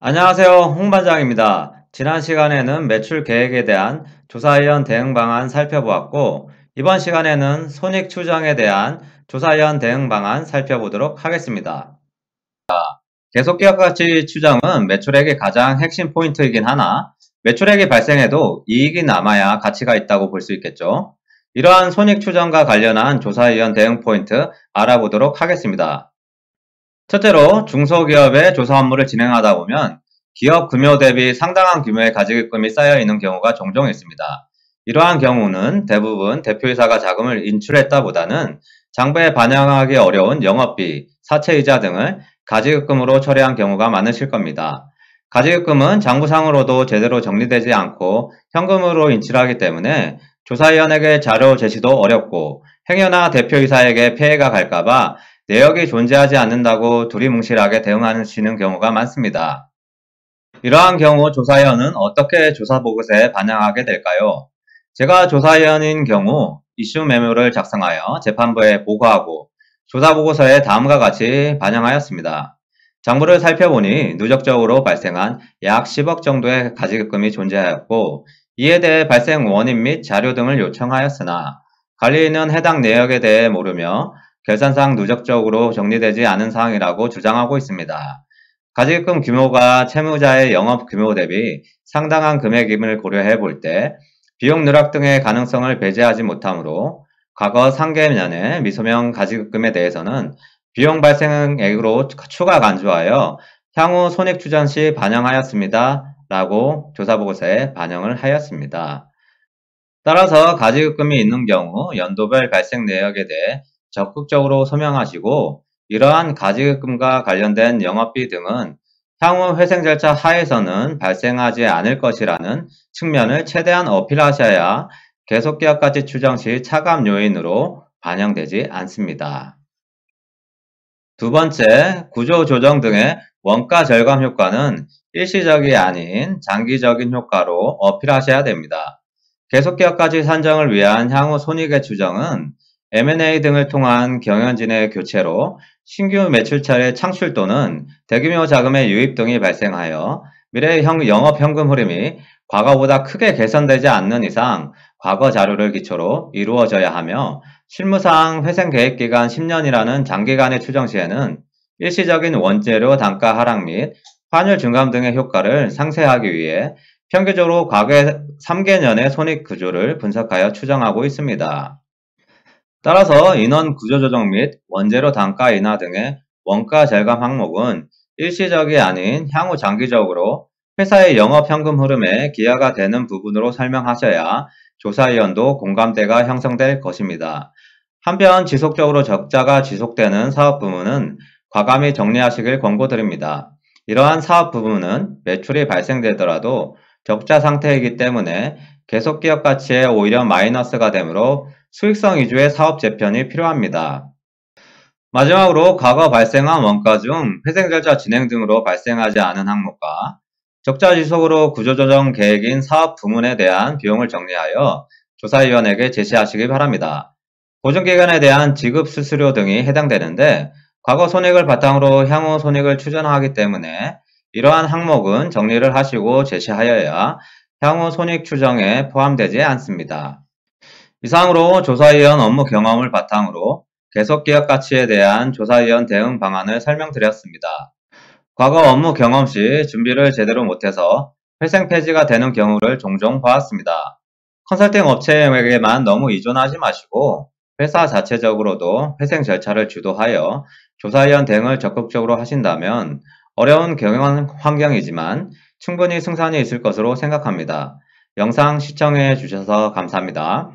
안녕하세요. 홍 반장입니다. 지난 시간에는 매출 계획에 대한 조사위원 대응 방안 살펴보았고, 이번 시간에는 손익 추정에 대한 조사위원 대응 방안 살펴보도록 하겠습니다. 계속기업 가치 추정은 매출액이 가장 핵심 포인트이긴 하나, 매출액이 발생해도 이익이 남아야 가치가 있다고 볼 수 있겠죠. 이러한 손익 추정과 관련한 조사위원 대응 포인트 알아보도록 하겠습니다. 첫째로 중소기업의 조사 업무를 진행하다 보면 기업 규모 대비 상당한 규모의 가지급금이 쌓여 있는 경우가 종종 있습니다. 이러한 경우는 대부분 대표이사가 자금을 인출했다보다는 장부에 반영하기 어려운 영업비, 사채이자 등을 가지급금으로 처리한 경우가 많으실 겁니다. 가지급금은 장부상으로도 제대로 정리되지 않고 현금으로 인출하기 때문에 조사위원에게 자료 제시도 어렵고 행여나 대표이사에게 피해가 갈까봐 내역이 존재하지 않는다고 두리뭉실하게 대응하시는 경우가 많습니다. 이러한 경우 조사위원은 어떻게 조사보고서에 반영하게 될까요? 제가 조사위원인 경우 이슈 메모를 작성하여 재판부에 보고하고 조사보고서에 다음과 같이 반영하였습니다. 장부를 살펴보니 누적적으로 발생한 약 10억 정도의 가지급금이 존재하였고, 이에 대해 발생 원인 및 자료 등을 요청하였으나 관리인은 해당 내역에 대해 모르며 결산상 누적적으로 정리되지 않은 사항이라고 주장하고 있습니다. 가지급금 규모가 채무자의 영업 규모 대비 상당한 금액임을 고려해 볼 때 비용 누락 등의 가능성을 배제하지 못하므로 과거 상계년의 미소명 가지급금에 대해서는 비용 발생액으로 추가 간주하여 향후 손익 추정 시 반영하였습니다. 라고 조사보고서에 반영을 하였습니다. 따라서 가지급금이 있는 경우 연도별 발생 내역에 대해 적극적으로 소명하시고, 이러한 가지급금과 관련된 영업비 등은 향후 회생 절차 하에서는 발생하지 않을 것이라는 측면을 최대한 어필하셔야 계속기업가치 추정 시 차감 요인으로 반영되지 않습니다. 두 번째, 구조조정 등의 원가 절감 효과는 일시적이 아닌 장기적인 효과로 어필하셔야 됩니다. 계속기업가치 산정을 위한 향후 손익의 추정은 M&A 등을 통한 경영진의 교체로 신규 매출차의 창출 또는 대규모 자금의 유입 등이 발생하여 미래의 영업 현금 흐름이 과거보다 크게 개선되지 않는 이상 과거 자료를 기초로 이루어져야 하며, 실무상 회생 계획 기간 10년이라는 장기간의 추정 시에는 일시적인 원재료 단가 하락 및 환율 증감 등의 효과를 상쇄하기 위해 평균적으로 과거 3개년의 손익 구조를 분석하여 추정하고 있습니다. 따라서 인원 구조 조정 및 원재료 단가 인하 등의 원가 절감 항목은 일시적이 아닌 향후 장기적으로 회사의 영업 현금 흐름에 기여가 되는 부분으로 설명하셔야 조사위원도 공감대가 형성될 것입니다. 한편 지속적으로 적자가 지속되는 사업 부문은 과감히 정리하시길 권고드립니다. 이러한 사업 부문은 매출이 발생되더라도 적자 상태이기 때문에 계속기업 가치에 오히려 마이너스가 되므로 수익성 위주의 사업 재편이 필요합니다. 마지막으로 과거 발생한 원가 중 회생 절차 진행 등으로 발생하지 않은 항목과 적자 지속으로 구조조정 계획인 사업 부문에 대한 비용을 정리하여 조사위원에게 제시하시기 바랍니다. 보증기간에 대한 지급 수수료 등이 해당되는데, 과거 손익을 바탕으로 향후 손익을 추정하기 때문에 이러한 항목은 정리를 하시고 제시하여야 향후 손익 추정에 포함되지 않습니다. 이상으로 조사위원 업무 경험을 바탕으로 계속기업 가치에 대한 조사위원 대응 방안을 설명드렸습니다. 과거 업무 경험 시 준비를 제대로 못해서 회생 폐지가 되는 경우를 종종 보았습니다. 컨설팅 업체에게만 너무 의존하지 마시고 회사 자체적으로도 회생 절차를 주도하여 조사위원 대응을 적극적으로 하신다면 어려운 경영 환경이지만 충분히 승산이 있을 것으로 생각합니다. 영상 시청해 주셔서 감사합니다.